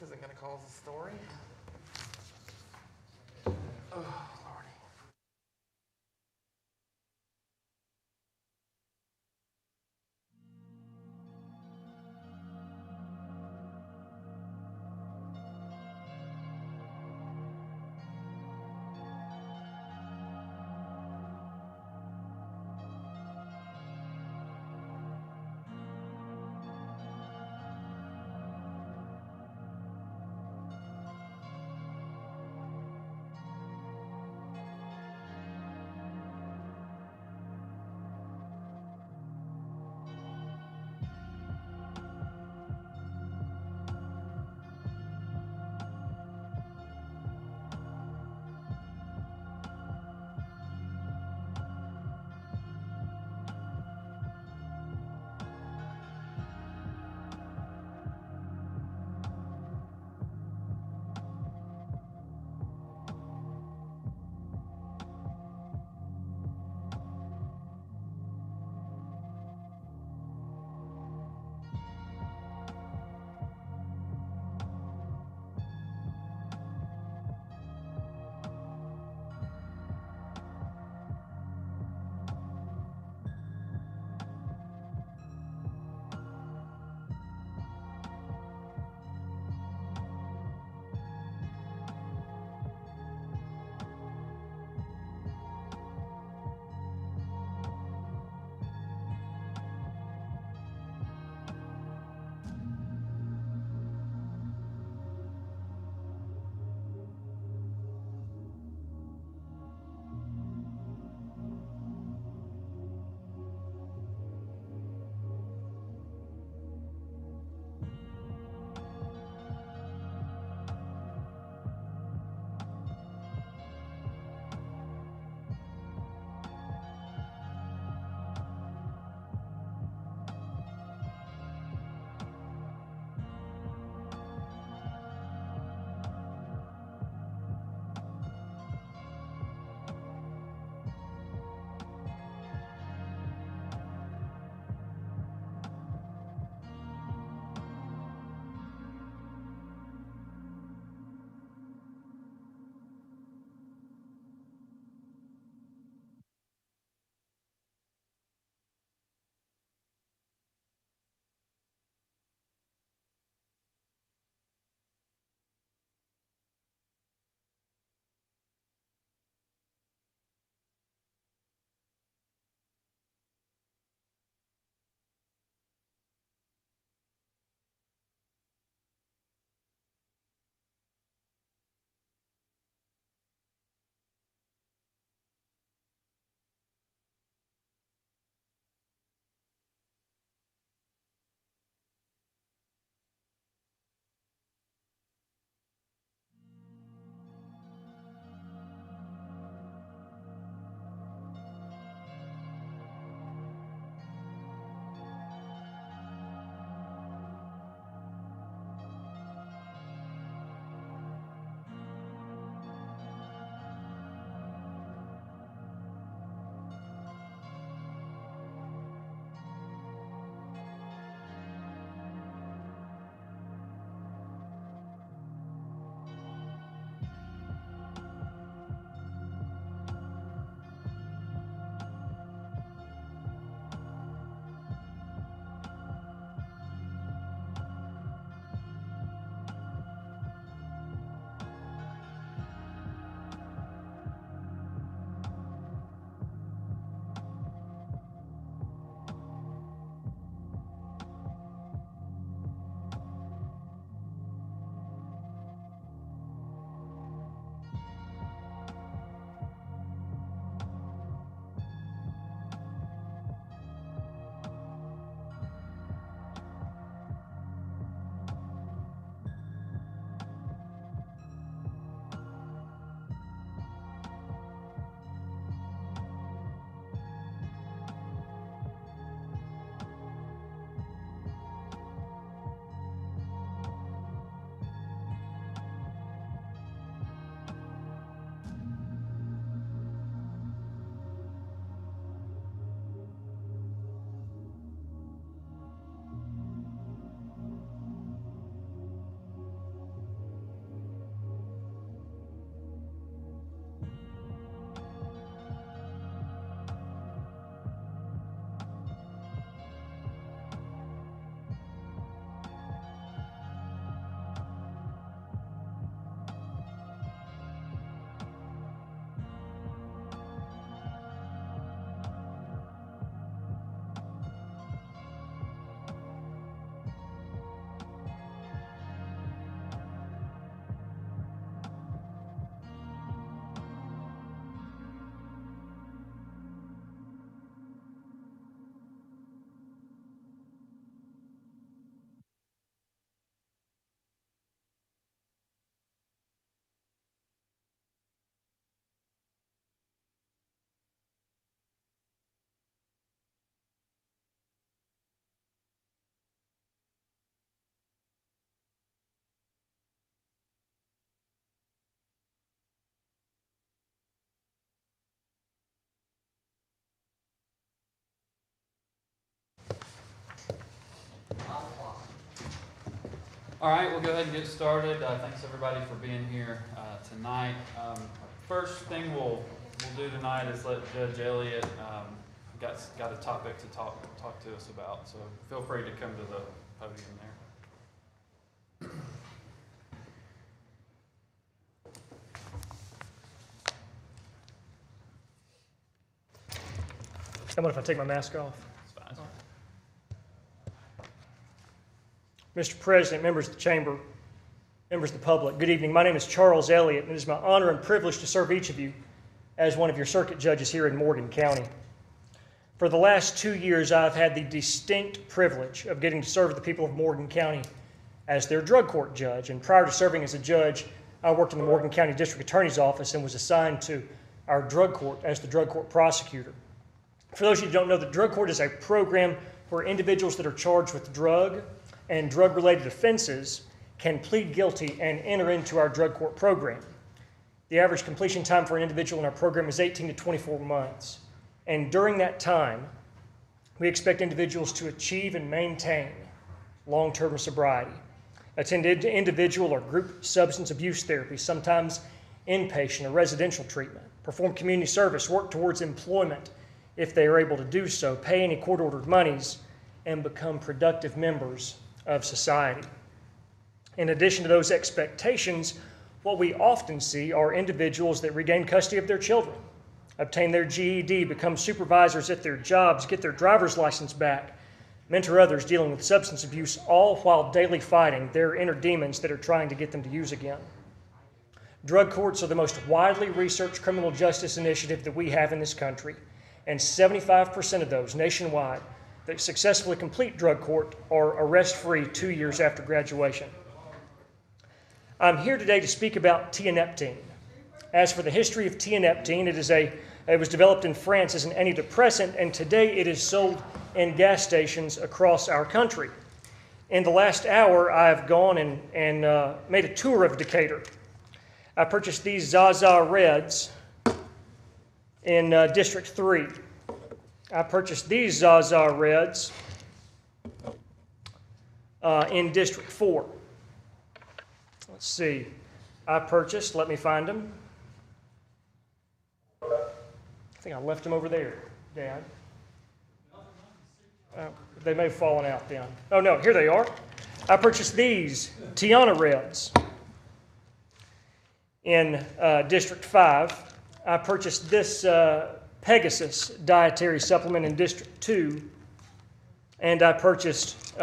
isn't going to cause a story. Oh, Lordy. All right, we'll go ahead and get started. Thanks everybody for being here tonight. First thing we'll do tonight is let Judge Elliott got a topic to talk to us about. So feel free to come to the podium there. How about if I take my mask off? It's fine. Mr. President, members of the Chamber, members of the public, good evening. My name is Charles Elliott, and it is my honor and privilege to serve each of you as one of your circuit judges here in Morgan County. For the last 2 years, I've had the distinct privilege of getting to serve the people of Morgan County as their drug court judge. And prior to serving as a judge, I worked in the Morgan County District Attorney's Office and was assigned to our drug court as the drug court prosecutor. For those of you who don't know, the drug court is a program where individuals that are charged with drug and drug-related offenses can plead guilty and enter into our drug court program. The average completion time for an individual in our program is 18 to 24 months. And during that time, we expect individuals to achieve and maintain long-term sobriety, attend individual or group substance abuse therapy, sometimes inpatient or residential treatment, perform community service, work towards employment if they are able to do so, pay any court-ordered monies, and become productive members of society. In addition to those expectations, what we often see are individuals that regain custody of their children, obtain their GED, become supervisors at their jobs, get their driver's license back, mentor others dealing with substance abuse, all while daily fighting their inner demons that are trying to get them to use again. Drug courts are the most widely researched criminal justice initiative that we have in this country, and 75% of those nationwide that successfully complete drug court are arrest-free 2 years after graduation. I'm here today to speak about tianeptine. As for the history of tianeptine, it was developed in France as an antidepressant, and today it is sold in gas stations across our country. In the last hour, I've gone and made a tour of Decatur. I purchased these Zaza Reds in District 3. I purchased these Zaza Reds in District 4. Let's see. I purchased, let me find them. I think I left them over there, Dad. They may have fallen out then. Oh no, here they are. I purchased these Tiana Reds in District 5. I purchased this Pegasus dietary supplement in District 2, and I purchased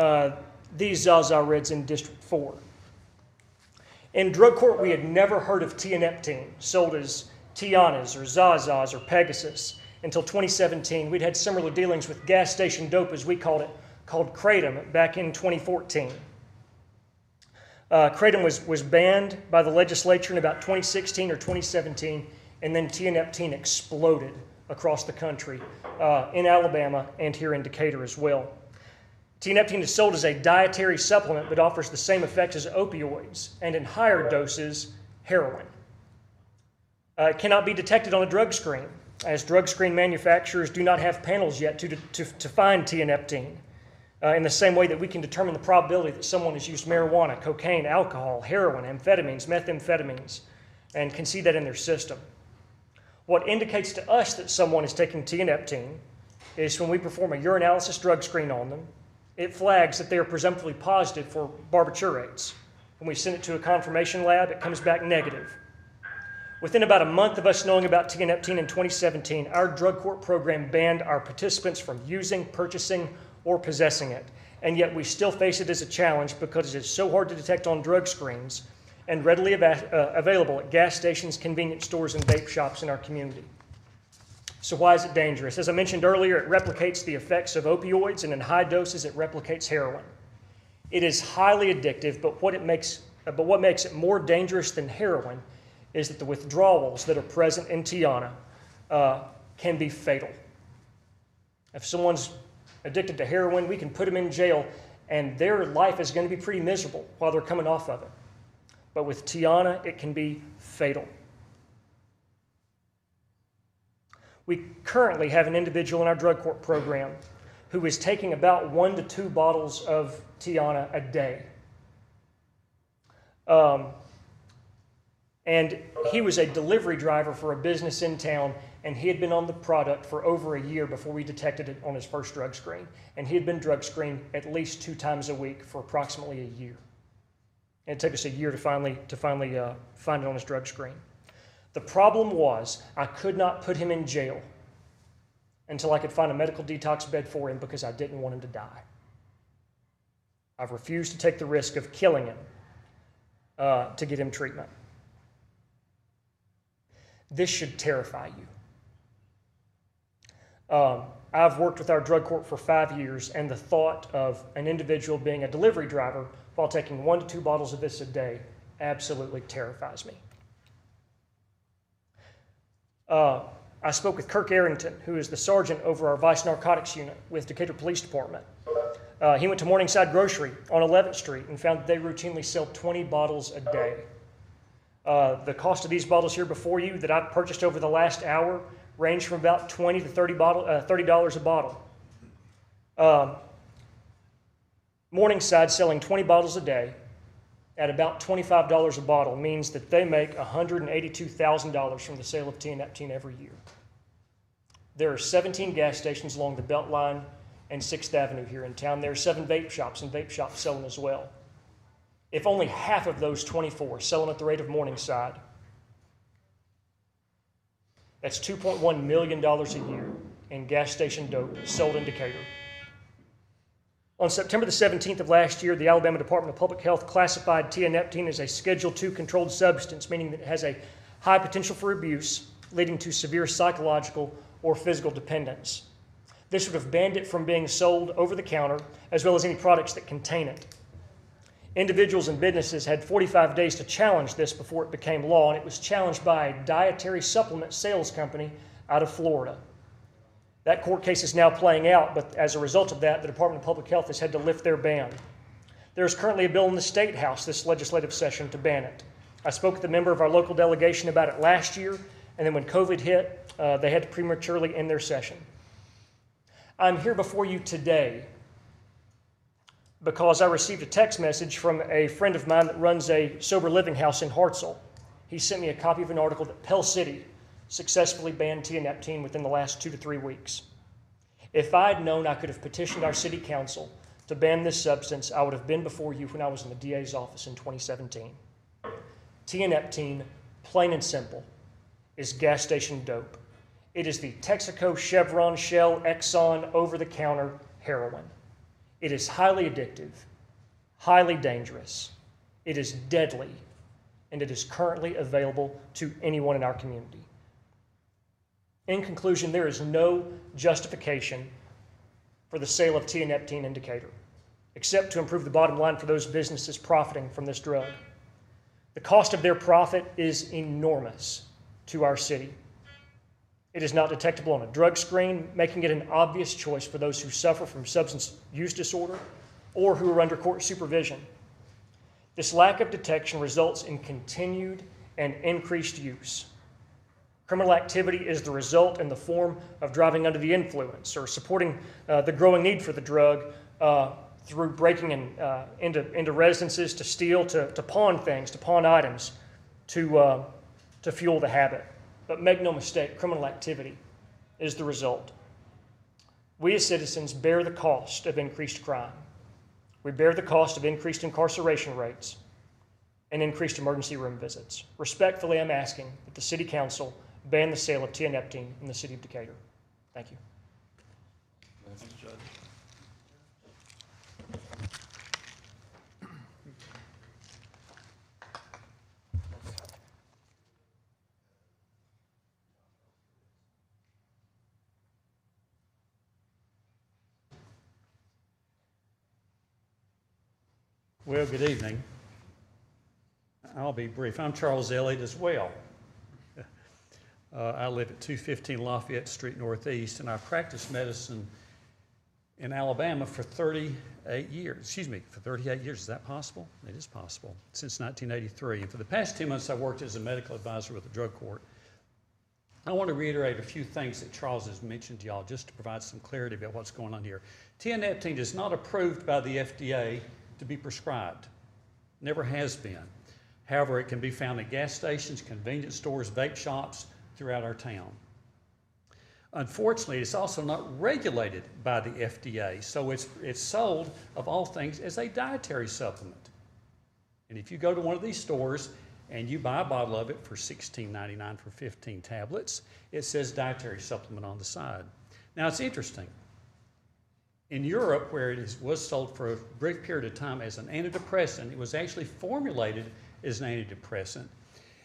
these Zaza Reds in District 4. In drug court, we had never heard of tianeptine, sold as Tianas or Zazas or Pegasus, until 2017. We'd had similar dealings with gas station dope, as we called it, called Kratom, back in 2014. Kratom was banned by the legislature in about 2016 or 2017, and then tianeptine exploded across the country, in Alabama and here in Decatur as well. Tianeptine is sold as a dietary supplement but offers the same effects as opioids, and in higher doses, heroin. It cannot be detected on a drug screen, as drug screen manufacturers do not have panels yet to find tianeptine, in the same way that we can determine the probability that someone has used marijuana, cocaine, alcohol, heroin, amphetamines, methamphetamines, and can see that in their system. What indicates to us that someone is taking tianeptine is when we perform a urinalysis drug screen on them, it flags that they are presumptively positive for barbiturates. When we send it to a confirmation lab, it comes back negative. Within about a month of us knowing about tianeptine in 2017, our drug court program banned our participants from using, purchasing, or possessing it. And yet we still face it as a challenge because it is so hard to detect on drug screens and readily available at gas stations, convenience stores, and vape shops in our community. So why is it dangerous? As I mentioned earlier, it replicates the effects of opioids, and in high doses it replicates heroin. It is highly addictive, but what makes it more dangerous than heroin is that the withdrawals that are present in Tiana can be fatal. If someone's addicted to heroin, we can put them in jail, and their life is going to be pretty miserable while they're coming off of it. But with Tiana, it can be fatal. We currently have an individual in our drug court program who is taking about 1 to 2 bottles of Tiana a day. And he was a delivery driver for a business in town, and he had been on the product for over a year before we detected it on his first drug screen. And he had been drug screened at least 2 times a week for approximately a year. And it took us a year to finally find it on his drug screen. The problem was I could not put him in jail until I could find a medical detox bed for him because I didn't want him to die. I've refused to take the risk of killing him to get him treatment. This should terrify you. I've worked with our drug court for 5 years, and the thought of an individual being a delivery driver while taking 1 to 2 bottles of this a day absolutely terrifies me. I spoke with Kirk Arrington, who is the sergeant over our Vice Narcotics Unit with Decatur Police Department. He went to Morningside Grocery on 11th Street and found that they routinely sell 20 bottles a day. The cost of these bottles here before you that I've purchased over the last hour range from about $20 to $30 a bottle. Morningside selling 20 bottles a day at about $25 a bottle means that they make $182,000 from the sale of Tianeptine every year. There are 17 gas stations along the Beltline and 6th Avenue here in town. There are 7 vape shops and vape shops selling as well. If only half of those 24 selling at the rate of Morningside, that's $2.1 million a year in gas station dope sold in Decatur. On September the 17th of last year, the Alabama Department of Public Health classified tianeptine as a Schedule II controlled substance, meaning that it has a high potential for abuse, leading to severe psychological or physical dependence. This would have banned it from being sold over the counter, as well as any products that contain it. Individuals and businesses had 45 days to challenge this before it became law, and it was challenged by a dietary supplement sales company out of Florida. That court case is now playing out, but as a result of that, the Department of Public Health has had to lift their ban. There is currently a bill in the State House this legislative session to ban it. I spoke with a member of our local delegation about it last year, and then when COVID hit, they had to prematurely end their session. I'm here before you today because I received a text message from a friend of mine that runs a sober living house in Hartselle. He sent me a copy of an article that Pell City successfully banned tianeptine within the last 2 to 3 weeks. If I'd known I could have petitioned our city council to ban this substance, I would have been before you when I was in the DA's office in 2017. Tianeptine, plain and simple, is gas station dope. It is the Texaco, Chevron, Shell, Exxon over-the-counter heroin. It is highly addictive, highly dangerous. It is deadly, and it is currently available to anyone in our community. In conclusion, there is no justification for the sale of tianeptine in Decatur, except to improve the bottom line for those businesses profiting from this drug. The cost of their profit is enormous to our city. It is not detectable on a drug screen, making it an obvious choice for those who suffer from substance use disorder or who are under court supervision. This lack of detection results in continued and increased use. Criminal activity is the result in the form of driving under the influence or supporting the growing need for the drug through breaking into residences to steal, to pawn things, to pawn items, to fuel the habit. But make no mistake, criminal activity is the result. We as citizens bear the cost of increased crime. We bear the cost of increased incarceration rates and increased emergency room visits. Respectfully, I'm asking that the City Council ban the sale of tianeptine in the city of Decatur. Thank you. Thanks, Judge. Well, good evening. I'll be brief. I'm Charles Elliott as well. I live at 215 Lafayette Street Northeast, and I've practiced medicine in Alabama for 38 years. For 38 years. Is that possible? It is possible. Since 1983. And for the past 10 months, I've worked as a medical advisor with the drug court. I want to reiterate a few things that Charles has mentioned to y'all just to provide some clarity about what's going on here. Tianeptine is not approved by the FDA to be prescribed. Never has been. However, it can be found at gas stations, convenience stores, vape shops throughout our town. Unfortunately, it's also not regulated by the FDA, so it's sold, of all things, as a dietary supplement. And if you go to one of these stores and you buy a bottle of it for $16.99 for 15 tablets, it says dietary supplement on the side. Now, it's interesting. In Europe, where was sold for a brief period of time as an antidepressant, it was actually formulated as an antidepressant.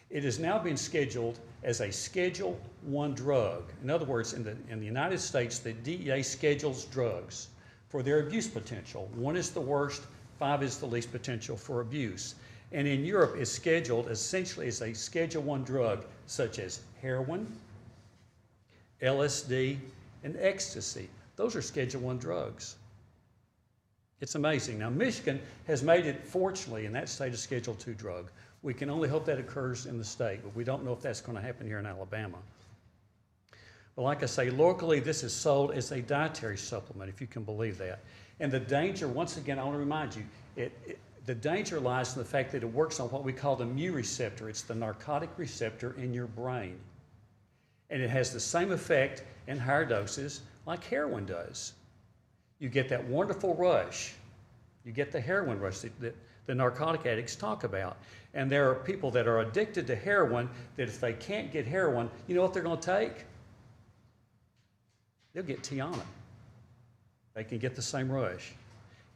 It is now being scheduled as a Schedule I drug. In other words, in the United States, the DEA schedules drugs for their abuse potential. 1 is the worst, 5 is the least potential for abuse. And in Europe, it's scheduled essentially as a Schedule I drug, such as heroin, LSD, and ecstasy. Those are Schedule I drugs. It's amazing. Now, Michigan has made it, fortunately, in that state, a Schedule II drug. We can only hope that occurs in the state, but we don't know if that's going to happen here in Alabama. But like I say, locally, this is sold as a dietary supplement, if you can believe that. And the danger, once again, I want to remind you, the danger lies in the fact that it works on what we call the mu receptor. It's the narcotic receptor in your brain. And it has the same effect in higher doses like heroin does. You get that wonderful rush. You get the heroin rush that the narcotic addicts talk about. And there are people that are addicted to heroin that if they can't get heroin, you know what they're going to take? They'll get Tiana. They can get the same rush.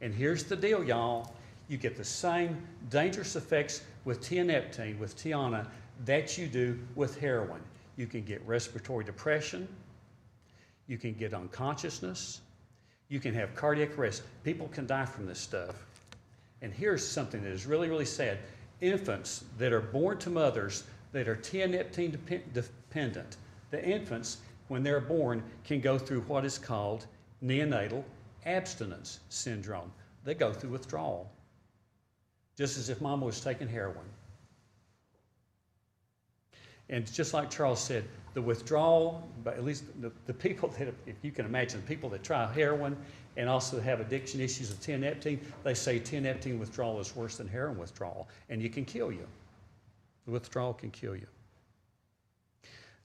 And here's the deal, y'all. You get the same dangerous effects with tianeptine, with Tiana, that you do with heroin. You can get respiratory depression. You can get unconsciousness. You can have cardiac arrest. People can die from this stuff. And here's something that is really, really sad. Infants that are born to mothers that are tianeptine dependent, the infants, when they're born, can go through what is called neonatal abstinence syndrome. They go through withdrawal, just as if mama was taking heroin. And just like Charles said, the withdrawal, but at least the people that, if you can imagine, the people that try heroin and also have addiction issues of tianeptine, they say tianeptine withdrawal is worse than heroin withdrawal, and it can kill you. The withdrawal can kill you.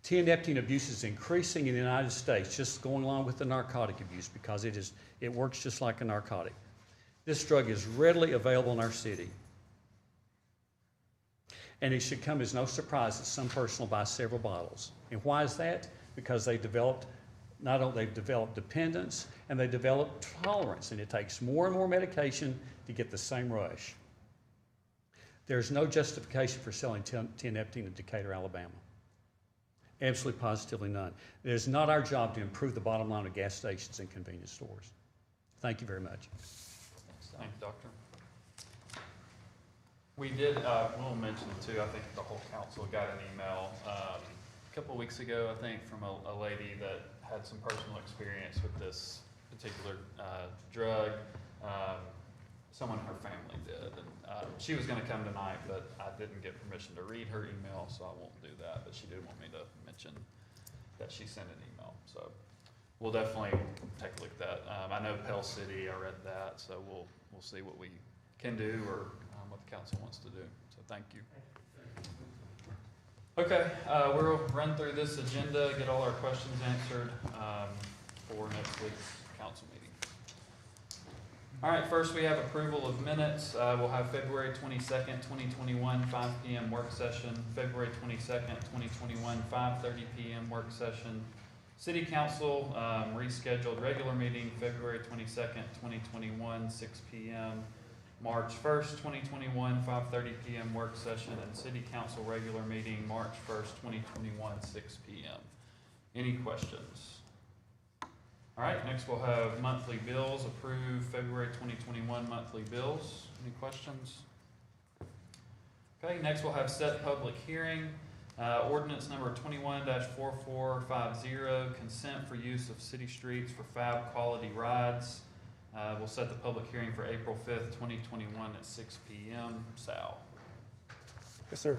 Tianeptine abuse is increasing in the United States, just going along with the narcotic abuse, because it works just like a narcotic. This drug is readily available in our city. And it should come as no surprise that some person will buy several bottles. And why is that? Because they've developed dependence and they develop tolerance, and it takes more and more medication to get the same rush. There's no justification for selling tianeptine in Decatur, Alabama. Absolutely, positively none. It is not our job to improve the bottom line of gas stations and convenience stores. Thank you very much. Thank you, Doctor. We did, we'll mention too, I think the whole council got an email a couple of weeks ago, I think, from a lady that had some personal experience with this particular drug. Someone in her family did. And, she was going to come tonight, but I didn't get permission to read her email, so I won't do that. But she did want me to mention that she sent an email. So we'll definitely take a look at that. I know Pell City, I read that, so we'll see what we can do or what the council wants to do. So thank you. Okay, we'll run through this agenda, get all our questions answered for next week's council meeting. All right, first we have approval of minutes. We'll have February 22nd, 2021, 5 p.m. work session, February 22nd, 2021, 5:30 p.m. work session. City Council rescheduled regular meeting February 22nd, 2021, 6 p.m. March 1st, 2021, 5:30 p.m. work session, and City Council regular meeting March 1st, 2021, 6 p.m. Any questions? All right, next we'll have monthly bills. Approve February 2021 monthly bills. Any questions? Okay, next we'll have set public hearing. Ordinance number 21-4450, consent for use of city streets for Fab Quality Rides. We'll set the public hearing for April 5th, 2021 at 6 p.m. Sal. Yes, sir.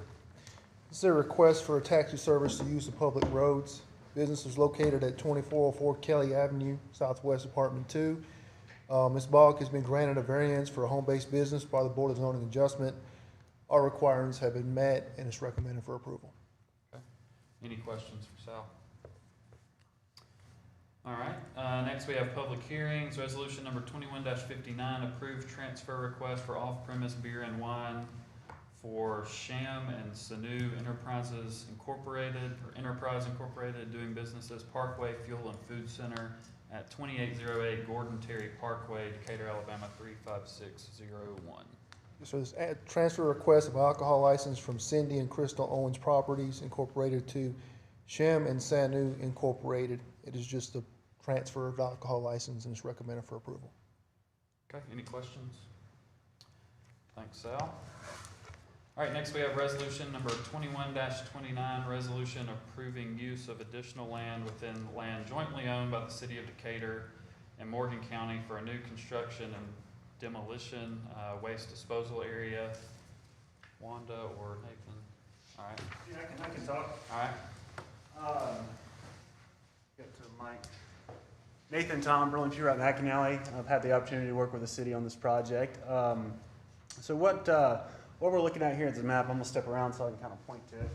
This is a request for a taxi service to use the public roads. Business is located at 2404 Kelly Avenue, Southwest Apartment 2. Ms. Bogg has been granted a variance for a home-based business by the Board of Zoning Adjustment. All requirements have been met and it's recommended for approval. Any questions for Sal? All right, next we have public hearings, resolution number 21-59, approved transfer request for off-premise beer and wine for Sham and Sanu Enterprises Incorporated, or Enterprise Incorporated, doing business as Parkway Fuel and Food Center at 2808 Gordon Terry Parkway, Decatur, Alabama 35601. So this transfer request of alcohol license from Cindy and Crystal Owens Properties Incorporated to Shem and Sanu Incorporated. It is just a transfer of alcohol license and it's recommended for approval. Okay, any questions? Thanks, Sal. All right, next we have resolution number 21-29, resolution approving use of additional land within land jointly owned by the city of Decatur and Morgan County for a new construction and demolition, waste disposal area. Wanda or Nathan? All right, Yeah, I can talk. all right. Get to the mic. Nathan Tom, Berlin Pure out in Hacking Alley. I've had the opportunity to work with the city on this project. So what we're looking at here is the map. I'm gonna step around so I can kind of point to it.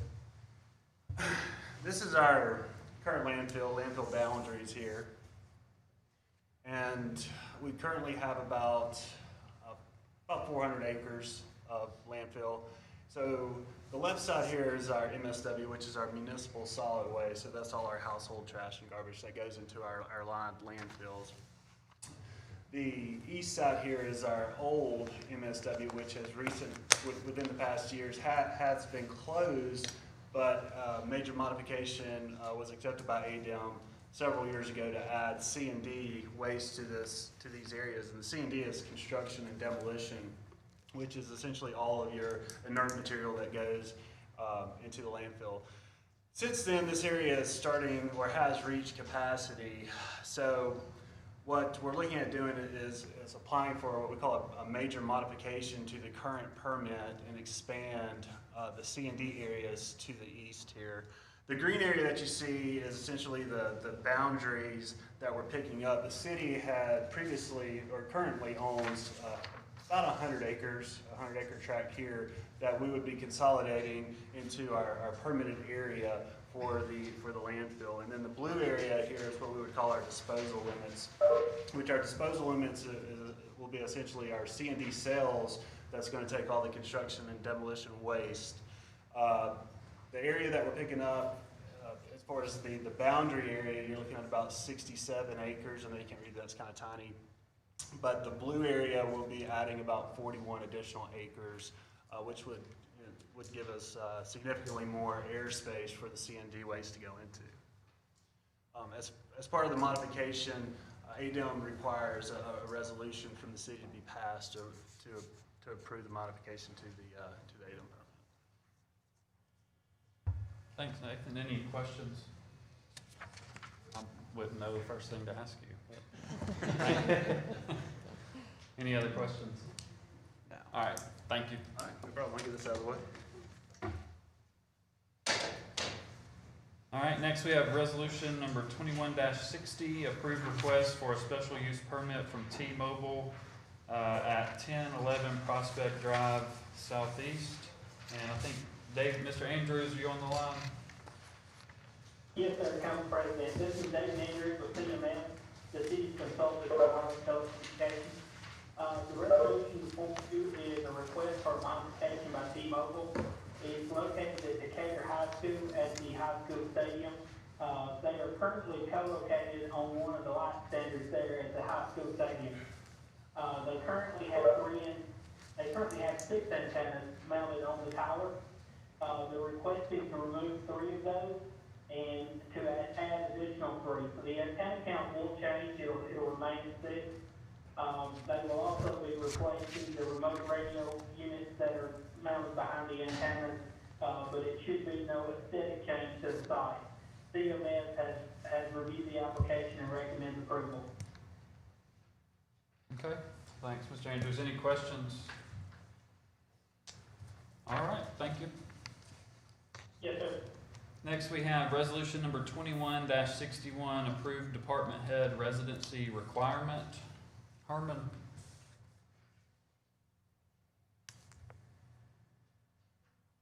This is our current landfill boundaries here. And we currently have about 400 acres of landfill. So the left side here is our MSW, which is our municipal solid waste. So that's all our household trash and garbage that goes into our lined landfills. The east side here is our old MSW, which has within the past years has been closed, but major modification was accepted by ADEM several years ago to add C&D waste to these areas. And the C&D is construction and demolition, which is essentially all of your inert material that goes into the landfill. Since then, this area is starting or has reached capacity. So what we're looking at doing is applying for what we call a major modification to the current permit and expand the C&D areas to the east here. The green area that you see is essentially the boundaries that we're picking up. The city had previously or currently owns about 100 acres, a 100-acre tract here that we would be consolidating into our permitted area for the landfill. And then the blue area here is what we would call our disposal limits, which our disposal limits will be essentially our C&D sales that's going to take all the construction and demolition waste. The area that we're picking up, as far as the boundary area, you're looking at about 67 acres. I know you can't read that, it's kind of tiny. But the blue area will be adding about 41 additional acres, which would give us significantly more airspace for the C&D waste to go into. As part of the modification, ADEM requires a resolution from the city to be passed to approve the modification to the ADEM permit. Thanks, Nathan. Any questions? I wouldn't know the first thing to ask you. Any other questions? No. All right, thank you. All right, no problem. I'll get this out of the way. All right, next we have resolution number 21-60, approved request for a special use permit from T-Mobile at 1011 Prospect Drive Southeast. And I think Mr. Andrews, are you on the line? Yes, sir, Council President. This is David Andrews with CMS, the city's consultant for wireless telecommunications. The resolution before you is a request for modification by T-Mobile. It's located at Decatur High School at the high school stadium. They are currently co-located on one of the light standards there at the high school stadium. They currently have 6 antennas mounted on the tower. They're requesting to remove 3 of those and to add additional 3. So the antenna count will change, it'll remain at 6. They will also be replacing the remote radio units that are mounted behind the antennas, but it should be no aesthetic change to the site. CMS has reviewed the application and recommends approval. Okay, thanks, Mr. Andrews. Any questions? All right, thank you. Yes, sir. Next, we have resolution number 21-61, approved department head residency requirement. Harmon?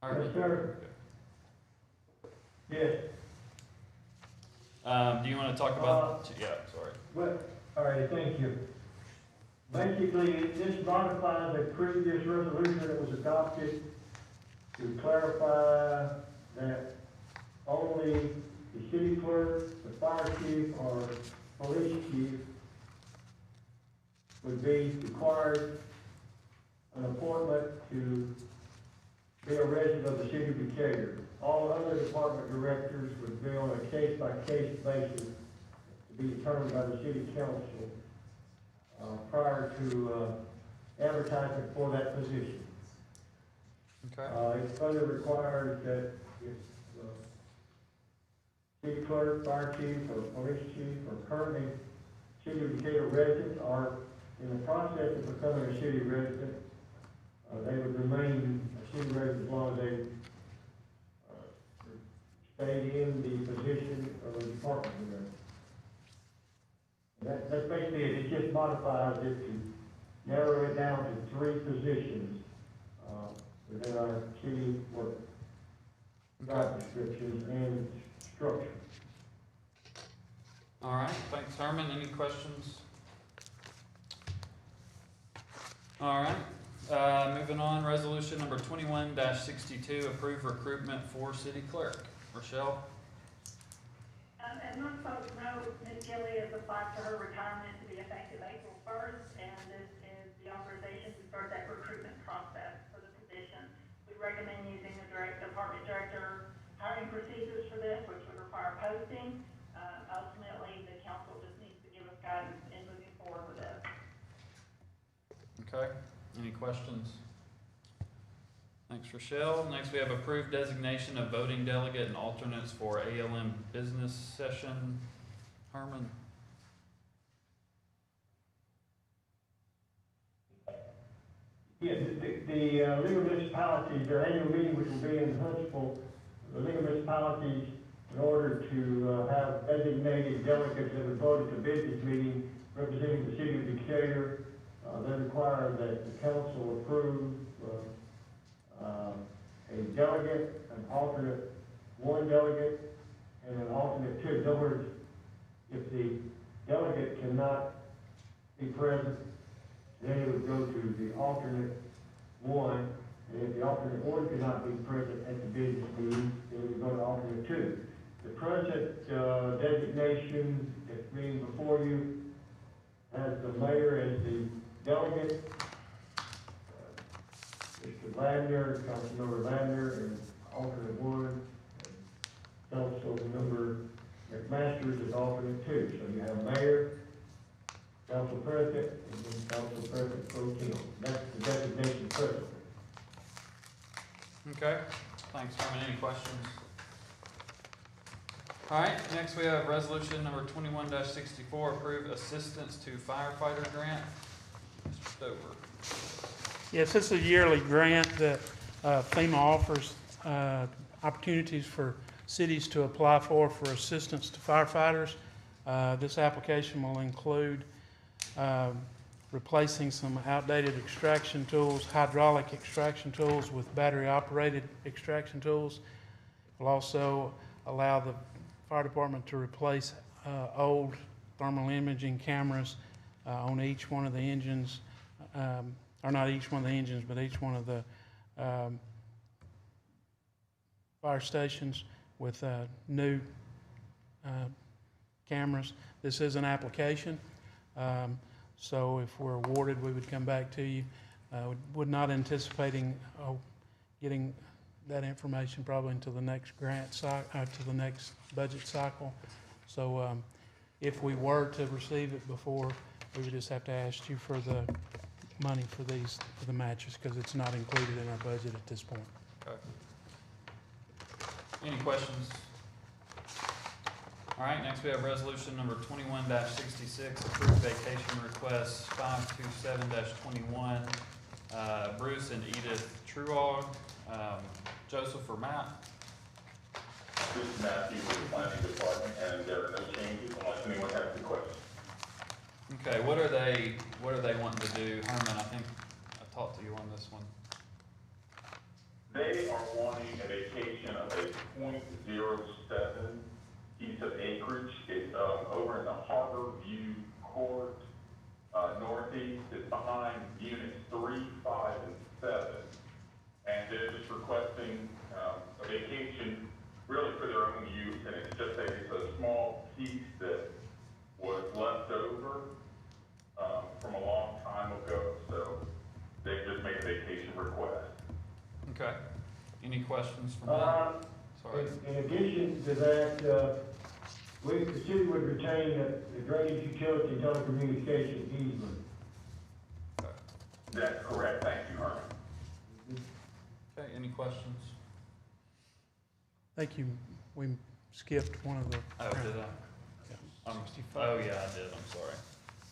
Harvey? Yes, sir. Yes, Do you want to talk about, yeah, sorry. well, all right, thank you. Basically, this modifies a previous resolution that was adopted to clarify that only the city clerk, the fire chief, or police chief would be required an appointment to be a resident of the city of Decatur. All other department directors would be on a case-by-case basis to be determined by the city council prior to advertising for that position. Okay. It further requires that if city clerk, fire chief, or police chief are currently city of Decatur residents or in the process of becoming a city resident, they would remain a city resident as long as they stayed in the position of a department director. That's basically it. It just modifies it to narrow it down to 3 positions within our city work, job descriptions and structure. All right, thanks, Herman. Any questions? All right, moving on, resolution number 21-62, approve recruitment for city clerk. Rochelle? As most folks know, Ms. Kelly has applied for her retirement to be effective April 1st, and this is the authorization to start that recruitment process for the position. We recommend using the department director hiring procedures for this, which would require posting. Ultimately, the council just needs to give us guidance in moving forward with this. Okay, any questions? Thanks, Rochelle. Next, we have approved designation of voting delegate and alternates for ALM business session. Herman? Yeah, the legal municipalities, their annual meeting, which will be in Huntsville, the legal municipalities, in order to have designated delegates that are voted to business meeting representing the city of Decatur, they require that the council approve a delegate, an alternate, 1 delegate, and an alternate 2. In other words, if the delegate cannot be present, then it would go to the alternate 1, and if the alternate 1 cannot be present at the business meeting, then it would go to alternate 2. The present designation that's being before you has the mayor as the delegate, Mr. Ladner, Councilmember Ladner, and alternate 1, and Councilmember McMasters is alternate 2. So you have mayor, council president, and then council president pro tem. That's the designation presently. Okay, thanks, Herman. Any questions? All right, next we have resolution number 21-64, approve assistance to firefighter grant. Mr. Stover. Yes, this is a yearly grant that FEMA offers opportunities for cities to apply for assistance to firefighters. This application will include replacing some outdated extraction tools, hydraulic extraction tools with battery-operated extraction tools. It will also allow the fire department to replace old thermal imaging cameras on each one of the engines, or not each one of the engines, but each one of the fire stations with new cameras. This is an application, so if we're awarded, we would come back to you. We're not anticipating getting that information probably until the next grant cycle, to the next budget cycle. So if we were to receive it before, we would just have to ask you for the money for these, for the matches, because it's not included in our budget at this point. Okay. Any questions? All right, next we have resolution number 21-66, approved vacation request 527-21, Bruce and Edith Truog. Joseph or Matt? Bruce Matthews with the planning department, and there are no changes unless anyone has any questions. Okay, what are they wanting to do? Herman, I think I talked to you on this one. They They are wanting a vacation of a .07 piece of acreage. It's over in the Harbor View Court, northeast. It's behind units 3, 5, and 7. And they're just requesting a vacation really for their own use, and it's just it's a small piece that was left over from a long time ago, so they just made a vacation request. Okay. Any questions from that? Sorry. In addition to that, the city would retain the drainage utility and telecommunication easement. That's correct. Thank you, Herman. Okay, any questions? Thank you. We skipped one of the. Oh, did I? Oh, yeah, I did. I'm sorry.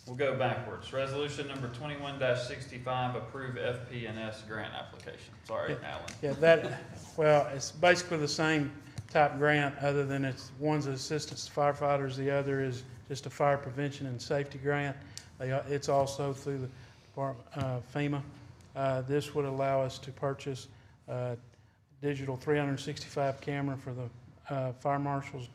We'll go backwards. Resolution number 21-65, approve FP&S grant application. Sorry, Alan. Yeah, well, it's basically the same type grant, other than one's assistance to firefighters, the other is just a fire prevention and safety grant. It's also through the Department, FEMA. This would allow us to purchase digital 365 camera for the Fire Marshal's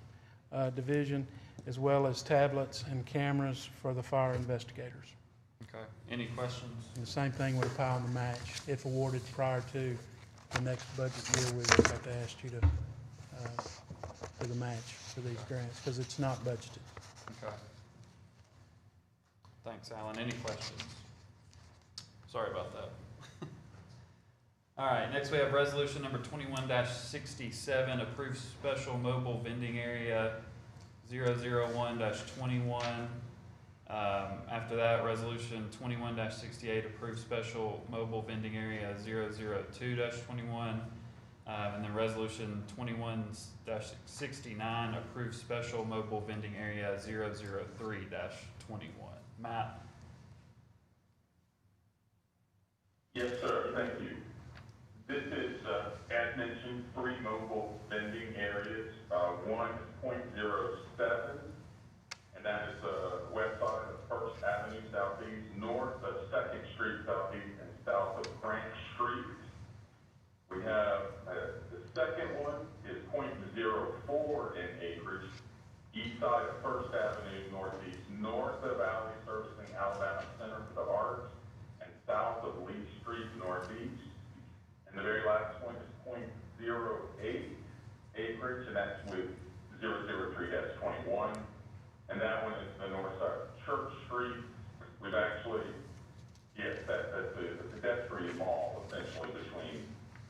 division, as well as tablets and cameras for the fire investigators. Okay. Any questions? And the same thing would apply on the match. If awarded prior to the next budget year, we would have to ask you to, for the match for these grants, because it's not budgeted. Okay. Thanks, Alan. Any questions? Sorry about that. All right, next we have resolution number 21-67, approve special mobile vending area 001-21. After that, resolution 21-68, approve special mobile vending area 002-21. And then resolution 21-69, approve special mobile vending area 003-21. Matt? Yes, sir. Thank you. This is, as mentioned, 3 mobile vending areas. One is .07, and that is the west side of First Avenue Southeast, north of 2nd Street Southeast, and south of Branch Street. We have the second one is .04 in acreage, east side of First Avenue Northeast, north of Alley servicing Alabama Center for the Arts, and south of Lee Street Northeast. And the very last one is .08 acreage, and that's with 003-21. And that one is the north side of Church Street. We've actually, yes, that's the pedestrian mall, essentially, between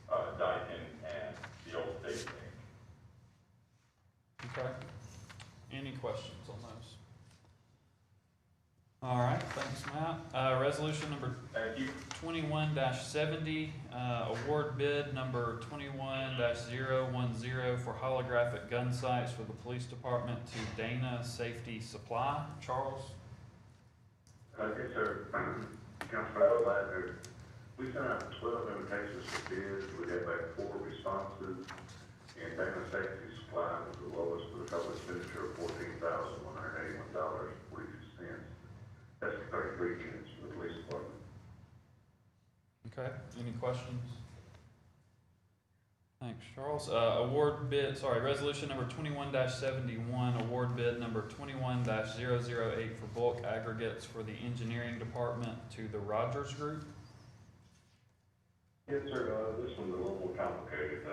Dyken and the old State Bank. Okay. Any questions on those? All right, thanks, Matt. Resolution number 21-70, award bid number 21-010 for holographic gun sights for the police department to Dana Safety Supply. Charles? Yes, sir. Councilman Ladner, we sent out 12 invitations for bids. We had back 4 responses, and Dana Safety Supply was the lowest with a total expenditure of $14,181.42. That's 33 units for the police department. Okay, any questions? Thanks, Charles. Resolution number 21-71, award bid number 21-008 for bulk aggregates for the engineering department to the Rogers Group. Yes, sir. This one's a little more complicated.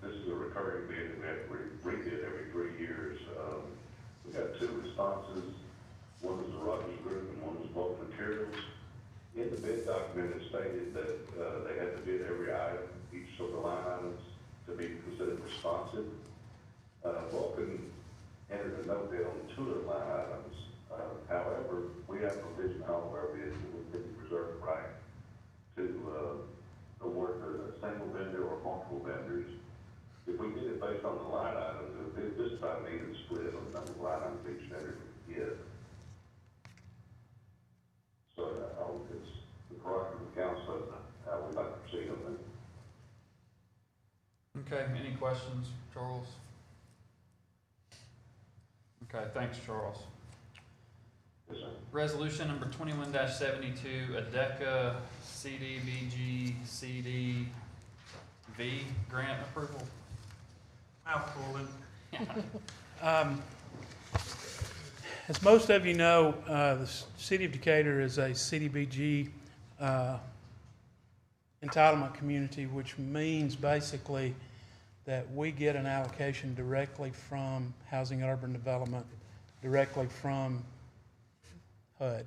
This is a recurring bid that we have to rebid every 3 years. We got 2 responses. One is the Rogers Group and one is Bulk Materials. In the bid document, it stated that they had to bid every item, each of the line items, to be considered responsive. Vulcan entered a no bid on 2 of the line items. However, we have provision in all of our bids that we didn't reserve the right to award to a single vendor or multiple vendors. If we did it based on the line items, this time needed to split on the number of line items each vendor could get. So it's the prerogative of the council how we'd like to proceed on that. Okay, any questions, Charles? Okay, thanks, Charles. Yes, sir. Resolution number 21-72, ADECA CDBG CD V grant approval. Mouthful. As most of you know, the city of Decatur is a CDBG entitlement community, which means basically that we get an allocation directly from Housing and Urban Development, directly from HUD.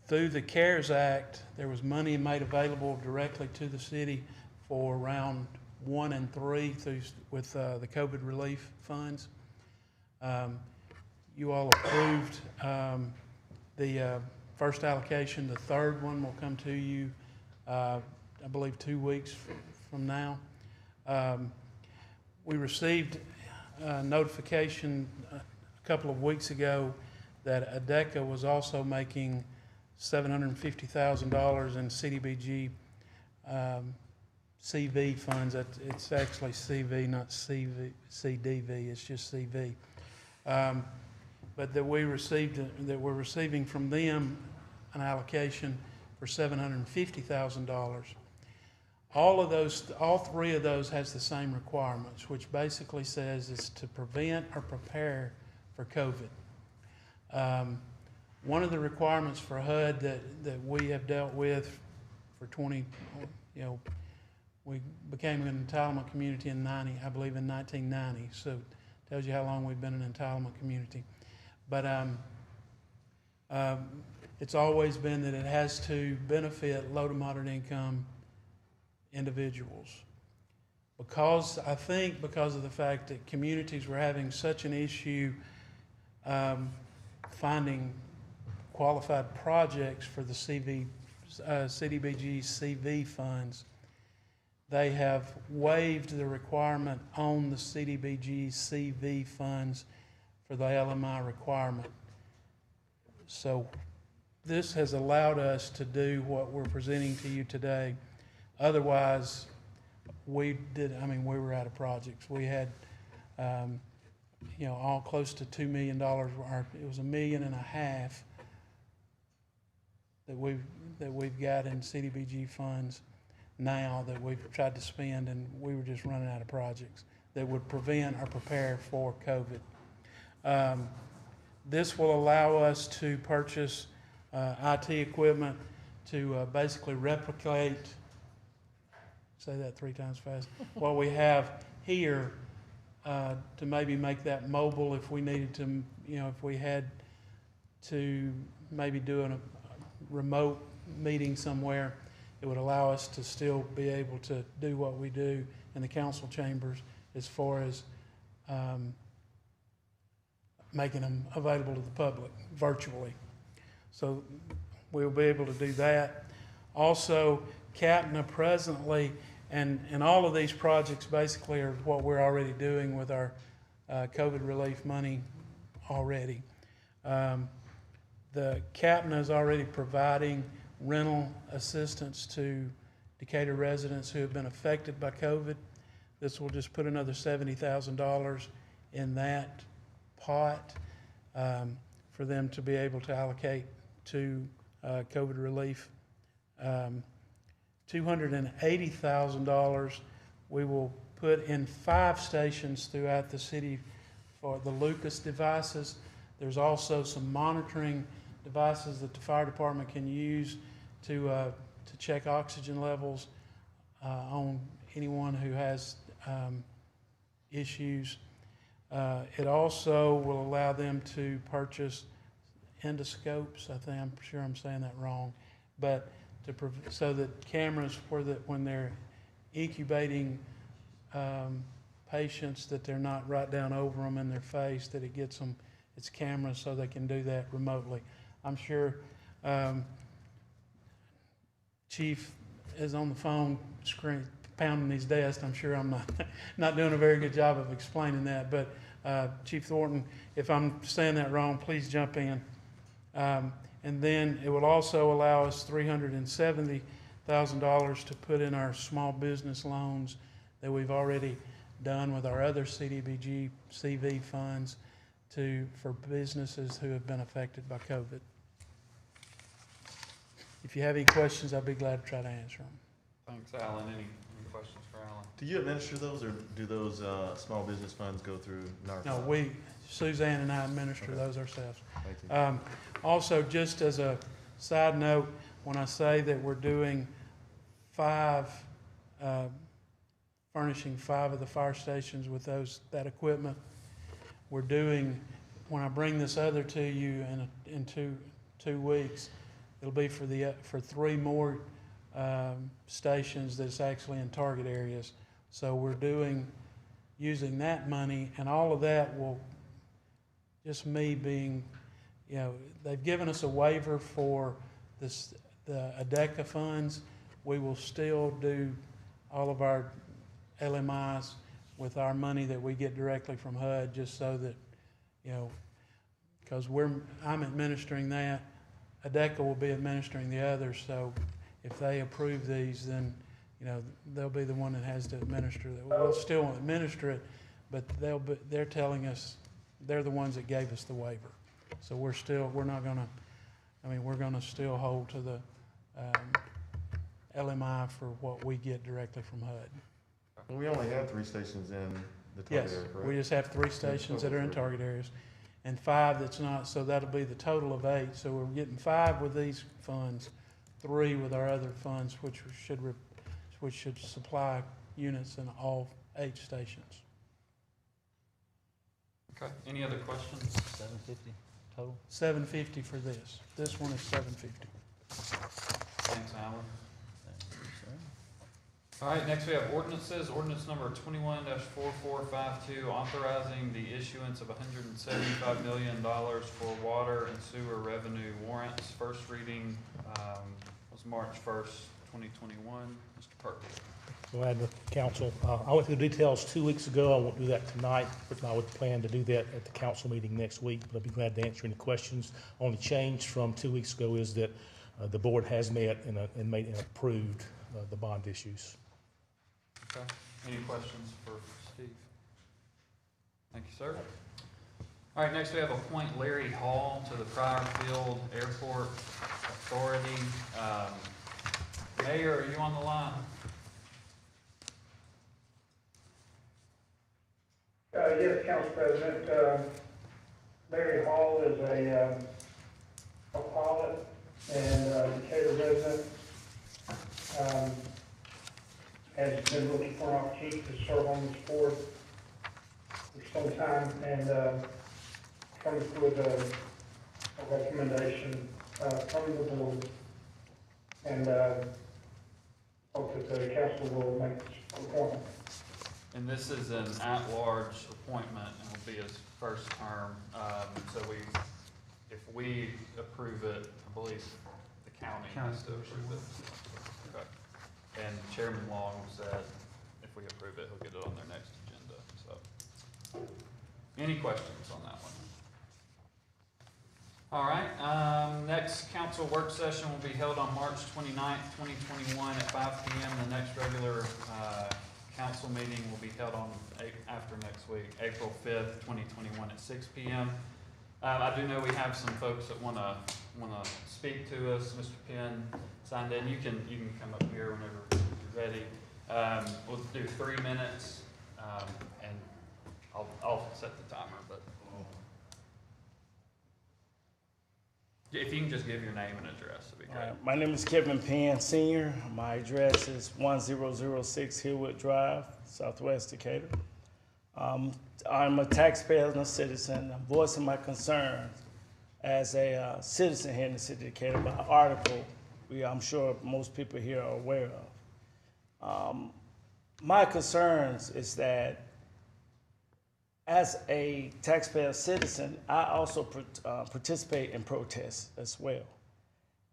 Through the CARES Act, there was money made available directly to the city for round 1 and 3 with the COVID relief funds. You all approved the first allocation. The third one will come to you, I believe, 2 weeks from now. We received a notification a couple of weeks ago that ADECA was also making $750,000 in CDBG CV funds. It's actually CV, not CDV. It's just CV. But that we're receiving from them an allocation for $750,000. All three of those has the same requirements, which basically says it's to prevent or prepare for COVID. One of the requirements for HUD that we have dealt with for 20, we became an entitlement community in 1990. So it tells you how long we've been an entitlement community. But it's always been that it has to benefit low to moderate income individuals. Because of the fact that communities were having such an issue finding qualified projects for the CDBG CV funds, they have waived the requirement on the CDBG CV funds for the LMI requirement. So this has allowed us to do what we're presenting to you today. Otherwise, we were out of projects. We had, all close to $2 million. It was $1.5 million that we've got in CDBG funds now that we've tried to spend, and we were just running out of projects that would prevent or prepare for COVID. This will allow us to purchase IT equipment to basically replicate, say that 3 times fast, what we have here, to maybe make that mobile if we needed to, if we had to maybe do a remote meeting somewhere. It would allow us to still be able to do what we do in the council chambers as far as making them available to the public virtually. So we'll be able to do that. Also, CAPNA presently, and all of these projects basically are what we're already doing with our COVID relief money already. The CAPNA is already providing rental assistance to Decatur residents who have been affected by COVID. This will just put another $70,000 in that pot for them to be able to allocate to COVID relief. $280,000 we will put in 5 stations throughout the city for the Lucas devices. There's also some monitoring devices that the fire department can use to check oxygen levels on anyone who has issues. It also will allow them to purchase endoscopes. I'm sure I'm saying that wrong, but so that cameras when they're incubating patients, that they're not right down over them in their face, that it's cameras so they can do that remotely. I'm sure Chief is on the phone pounding his desk. I'm sure I'm not doing a very good job of explaining that, but Chief Thornton, if I'm saying that wrong, please jump in. And then it will also allow us $370,000 to put in our small business loans that we've already done with our other CDBG CV funds for businesses who have been affected by COVID. If you have any questions, I'd be glad to try to answer them. Thanks, Alan. Any questions for Alan? Do you administer those, or do those small business funds go through NARCO? No, Suzanne and I administer those ourselves. Thank you. Also, just as a side note, when I say that we're doing furnishing 5 of the fire stations with that equipment, we're doing, when I bring this other to you in two weeks, it'll be for 3 more stations that's actually in target areas. So we're using that money, and all of that will, just me being, they've given us a waiver for the ADECA funds. We will still do all of our LMIs with our money that we get directly from HUD, just so that, because I'm administering that, ADECA will be administering the others. So if they approve these, then they'll be the one that has to administer it. We'll still administer it, but they're telling us they're the ones that gave us the waiver. So we're going to still hold to the LMI for what we get directly from HUD. We only have 3 stations in the target area, correct? We just have 3 stations that are in target areas and 5 that's not, so that'll be the total of 8. So we're getting 5 with these funds, 3 with our other funds, which should supply units in all 8 stations. Okay, any other questions? 750 total? 750 for this. This one is 750. Thanks, Alan. All right, next we have ordinances. Ordinance number 21-4452, authorizing the issuance of $175 million for water and sewer revenue warrants. First reading was March 1st, 2021. Mr. Perkins. Glad the council. I went through the details 2 weeks ago. I won't do that tonight, but I would plan to do that at the council meeting next week. But I'd be glad to answer any questions. Only change from 2 weeks ago is that the board has met and made and approved the bond issues. Okay. Any questions for Steve? Thank you, sir. All right, next we have appoint Larry Hall to the Pryorfield Airport Authority. Mayor, are you on the line? Yes, Council President. Larry Hall is a pilot and Decatur resident. Has been looking for an opportunity to serve on this board for some time, and comes with a recommendation from the board, and hope that the council will make this appointment. And this is an at-large appointment and will be his first term. So if we approve it, I believe the county has to approve it. Okay. And Chairman Long said if we approve it, he'll get it on their next agenda. So, any questions on that one? All right. Next council work session will be held on March 29th, 2021 at 5 p.m. The next regular council meeting will be held on after next week, April 5th, 2021 at 6 p.m. I do know we have some folks that want to speak to us. Mr. Penn signed in. You can come up here whenever you're ready. We'll do 3 minutes, and I'll set the timer. But if you can just give your name and address, that'd be great. My name is Kevin Penn Sr. My address is 1006 Hillwood Drive, Southwest Decatur. I'm a taxpayer and a citizen. I'm voicing my concerns as a citizen here in the city of Decatur by an article I'm sure most people here are aware of. My concerns is that as a taxpayer citizen, I also participate in protests as well.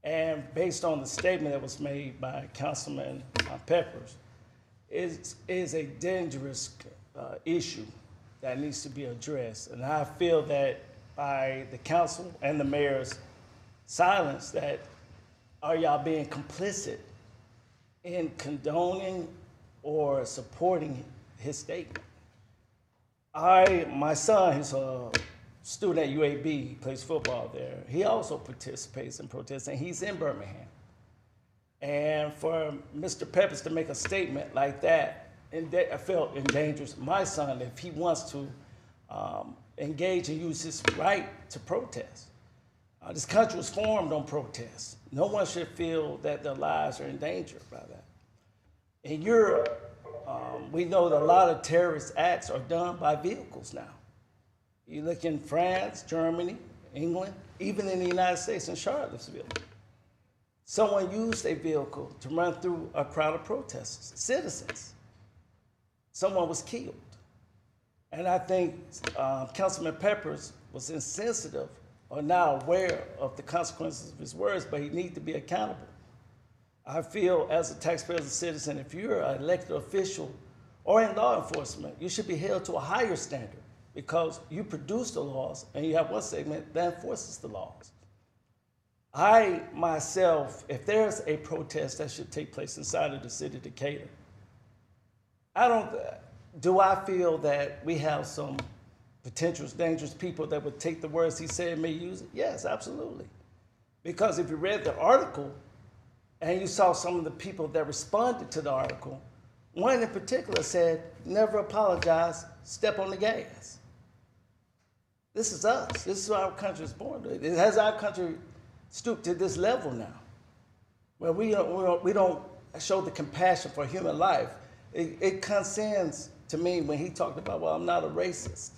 And based on the statement that was made by Councilman Peppers, it is a dangerous issue that needs to be addressed. And I feel that by the council and the mayor's silence, that are y'all being complicit in condoning or supporting his statement? My son is a student at UAB, he plays football there. He also participates in protests, and he's in Birmingham. And for Mr. Peppers to make a statement like that, I felt endangers my son if he wants to engage and use his right to protest. This country was formed on protest. No one should feel that their lives are endangered by that. In Europe, we know that a lot of terrorist acts are done by vehicles now. You look in France, Germany, England, even in the United States in Charlottesville. Someone used a vehicle to run through a crowd of protesters, citizens. Someone was killed. And I think Councilman Peppers was insensitive or not aware of the consequences of his words, but he needs to be accountable. I feel as a taxpayer, as a citizen, if you're an elected official or in law enforcement, you should be held to a higher standard because you produce the laws and you have one segment that enforces the laws. I, myself, if there's a protest that should take place inside of the city of Decatur, do I feel that we have some potential dangerous people that would take the words he said and may use it? Yes, absolutely. Because if you read the article and you saw some of the people that responded to the article, one in particular said, never apologize, step on the gas. This is us. This is what our country is born to. Has our country stooped to this level now, where we don't show the compassion for human life? It concerns to me when he talked about, well, I'm not a racist.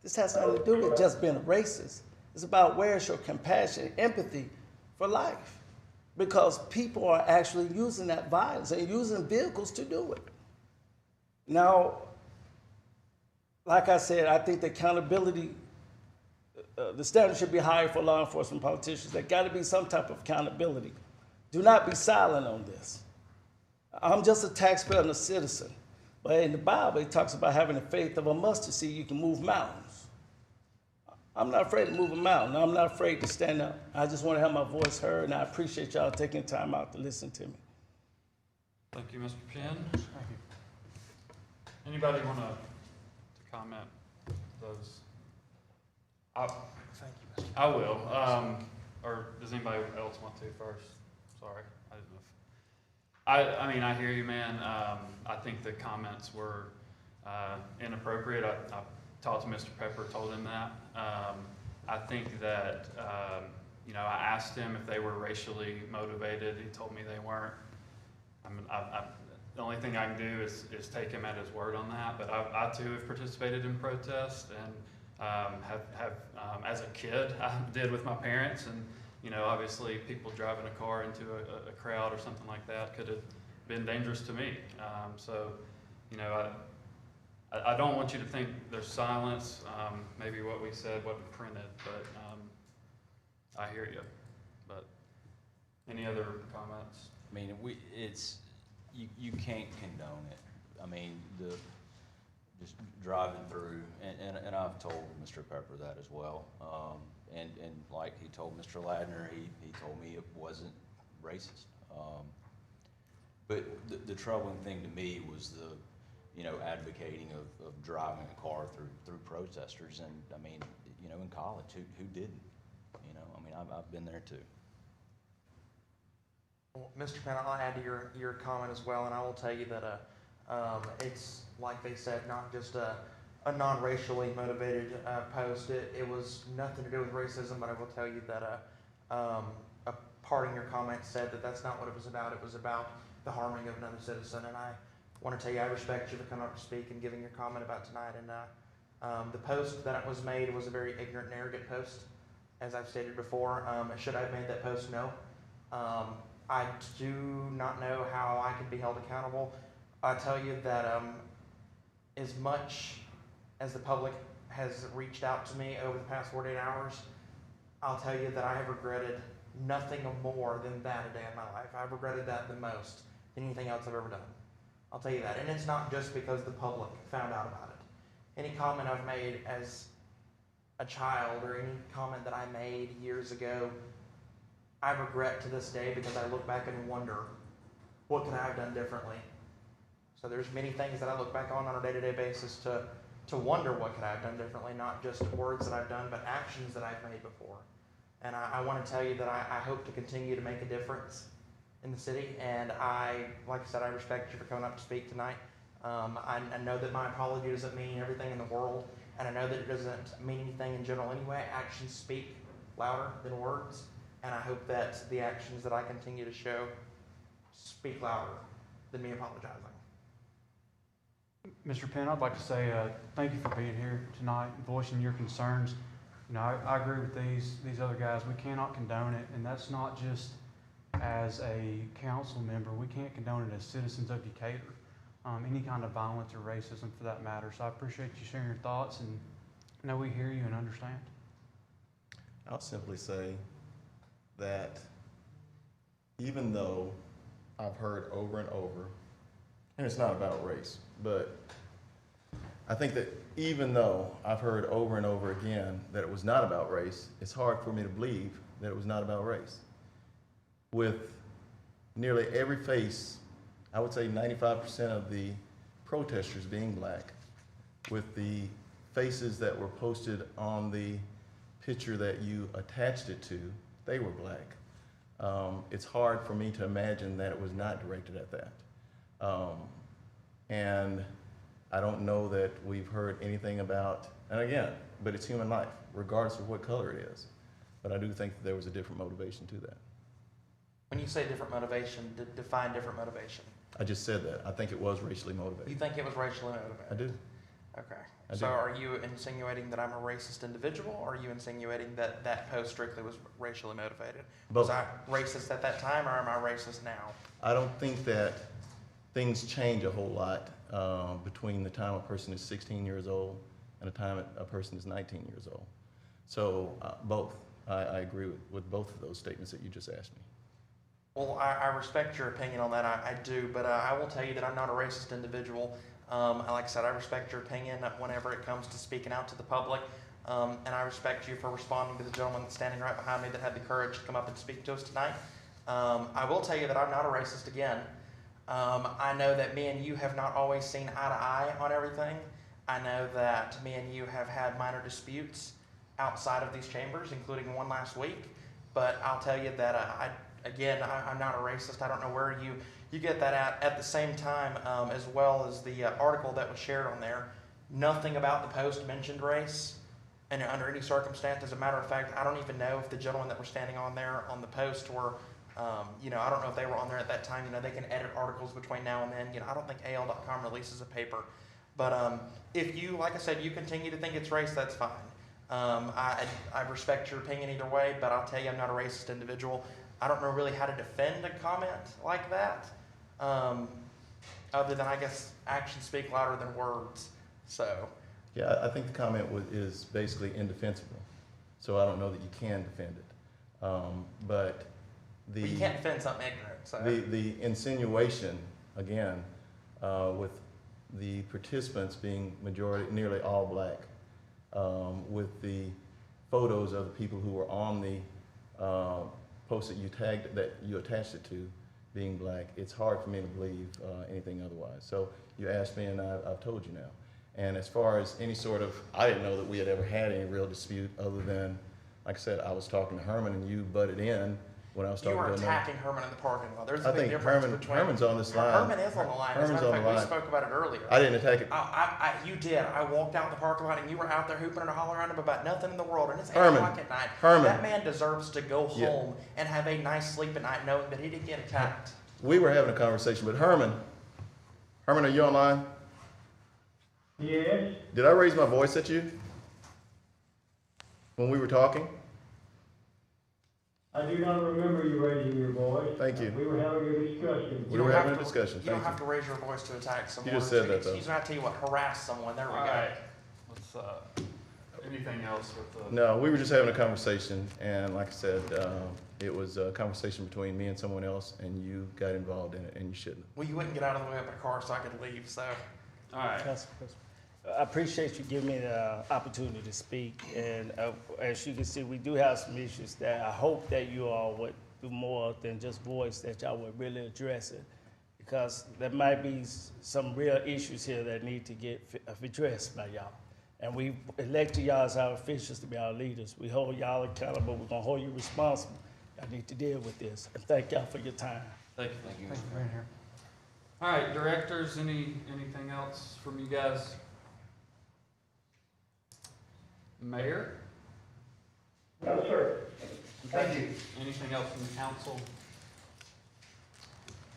This has nothing to do with just being a racist. It's about where's your compassion, empathy for life. Because people are actually using that violence and using vehicles to do it. Now, like I said, I think the accountability, the standard should be higher for law enforcement politicians. There got to be some type of accountability. Do not be silent on this. I'm just a taxpayer and a citizen. But in the Bible, it talks about having the faith of a mustard seed, you can move mountains. I'm not afraid to move a mountain. I'm not afraid to stand up. I just want to have my voice heard, and I appreciate y'all taking time out to listen to me. Thank you, Mr. Penn. Thank you. Anybody want to comment those? Thank you, Mr. I will. Or does anybody else want to first? Sorry, I didn't know. I mean, I hear you, man. I think the comments were inappropriate. I talked to Mr. Pepper, told him that. I think that, you know, I asked him if they were racially motivated. He told me they weren't. The only thing I can do is take him at his word on that. But I too have participated in protests and have as a kid, I did with my parents. And, you know, obviously people driving a car into a crowd or something like that could have been dangerous to me. So, you know, I don't want you to think there's silence. Maybe what we said wasn't printed, but I hear you. But any other comments? I mean, you can't condone it. I mean, just driving through, and I've told Mr. Pepper that as well. And like he told Mr. Ladner, he told me it wasn't racist. But the troubling thing to me was advocating of driving a car through protesters. And I mean, you know, in college, who didn't? You know, I mean, I've been there too. Well, Mr. Penn, I'll add to your comment as well, and I will tell you that it's, like they said, not just a non-racially motivated post. It was nothing to do with racism, but I will tell you that a part in your comment said that that's not what it was about. It was about the harming of another citizen, and I want to tell you I respect you for coming up to speak and giving your comment about tonight. And the post that was made was a very ignorant and arrogant post, as I've stated before. Should I have made that post? No. I do not know how I can be held accountable. I tell you that as much as the public has reached out to me over the past 48 hours, I'll tell you that I have regretted nothing more than that a day in my life. I've regretted that the most than anything else I've ever done. I'll tell you that. And it's not just because the public found out about it. Any comment I've made as a child or any comment that I made years ago, I regret to this day because I look back and wonder, what could I have done differently? So there's many things that I look back on a day-to-day basis to wonder what could I have done differently, not just words that I've done, but actions that I've made before. And I want to tell you that I hope to continue to make a difference in the city, and like I said, I respect you for coming up to speak tonight. I know that my apology doesn't mean everything in the world, and I know that it doesn't mean anything in general anyway. Actions speak louder than words, and I hope that the actions that I continue to show speak louder than me apologizing. Mr. Penn, I'd like to say thank you for being here tonight and voicing your concerns. You know, I agree with these other guys. We cannot condone it, and that's not just as a council member. We can't condone it as citizens of Decatur. Any kind of violence or racism for that matter. So I appreciate you sharing your thoughts, and I know we hear you and understand. I'll simply say that even though I've heard over and over, and it's not about race, but I think that even though I've heard over and over again that it was not about race, it's hard for me to believe that it was not about race. With nearly every face, I would say 95% of the protesters being black, with the faces that were posted on the picture that you attached it to, they were black. It's hard for me to imagine that it was not directed at that. And I don't know that we've heard anything about, and again, but it's human life, regardless of what color it is. But I do think that there was a different motivation to that. When you say different motivation, define different motivation. I just said that. I think it was racially motivated. You think it was racially motivated? I do. Okay. I So do. are you insinuating that I'm a racist individual, or are you insinuating that that post strictly was racially motivated? Was Both. I racist at that time, or am I racist now? I don't think that things change a whole lot between the time a person is 16 years old and the time a person is 19 years old. So both. I agree with both of those statements that you just asked me. Well, I respect your opinion on that, I do, but I will tell you that I'm not a racist individual. Like I said, I respect your opinion whenever it comes to speaking out to the public, and I respect you for responding to the gentleman that's standing right behind me that had the courage to come up and speak to us tonight. I will tell you that I'm not a racist again. I know that me and you have not always seen eye to eye on everything. I know that me and you have had minor disputes outside of these chambers, including one last week, but I'll tell you that I'm not a racist. I don't know where you get that at. At the same time, as well as the article that was shared on there, nothing about the post mentioned race, and under any circumstance. As a matter of fact, I don't even know if the gentlemen that were standing on there on the post were, I don't know if they were on there at that time. They can edit articles between now and then. I don't think AL.com releases a paper. But if you, like I said, you continue to think it's race, that's fine. I respect your opinion either way, but I'll tell you I'm not a racist individual. I don't know really how to defend a comment like that, other than, I guess, actions speak louder than words. So. Yeah, I think the comment is basically indefensible. So I don't know that you can defend it. But you can't defend something ignorant. So. The insinuation, again, with the participants being nearly all black, with the photos of the people who were on the post that you attached it to being black, it's hard for me to believe anything otherwise. So you asked me, and I've told you now. And as far as any sort of, I didn't know that we had ever had any real dispute other than, like I said, I was talking to Herman and you butted in when I was talking to You were another. attacking Herman in the parking lot. There's a I big think difference between. Herman's on this line. Herman is on the line. As a matter of fact, we spoke about it earlier. I didn't attack it. You did. I walked out in the parking lot and you were out there hooping and hollering at him about nothing in the world. And it's 8 Herman. o'clock at night. Herman. That man deserves to go home and have a nice sleep at night knowing that he didn't get attacked. We were having a conversation, but Herman, are you online? Yes. Did I raise my voice at you when we were talking? I do not remember you raising your voice. Thank you. We were having a discussion. We were having a discussion. You don't have to raise your voice to attack someone. You just said that, though. You don't have to tell you what, harass someone. There we go. All right. Let's, anything else with the? No, we were just having a conversation, and like I said, it was a conversation between me and someone else, and you got involved in it, and you shouldn't. Well, you wouldn't get out of the way of my car so I could leave, so. All right. I appreciate you giving me the opportunity to speak, and as you can see, we do have some issues that I hope that you all would do more than just voice, that y'all would really address it, because there might be some real issues here that need to get addressed by y'all. And we elected y'all as our officials to be our leaders. We hold y'all accountable. We're gonna hold you responsible. Y'all need to deal with this. And thank y'all for your time. Thank you. Thank you, Thanks Mr. for being here. All right, directors, anything else from you guys? Mayor? No, sir. Thank you. Anything else from the council?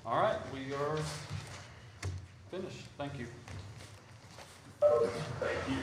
All right, we are finished. Thank you. Thank you.